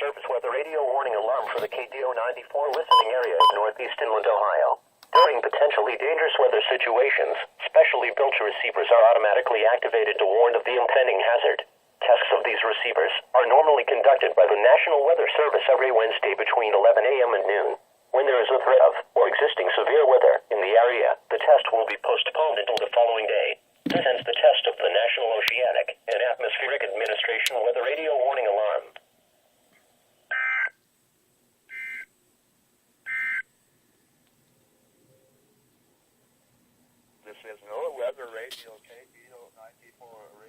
Service weather radio warning alarm for the KDO 94 listening area of northeast inland Ohio. During potentially dangerous weather situations, specially built receivers are automatically activated to warn of the impending hazard. Tests of these receivers are normally conducted by the National Weather Service every Wednesday between 11 a.m. and noon. When there is a threat of or existing severe weather in the area, the test will be postponed until the following day. This ends the test of the National Oceanic and Atmospheric Administration weather radio warning alarm. This is Noaa Weather Radio, KDO 94.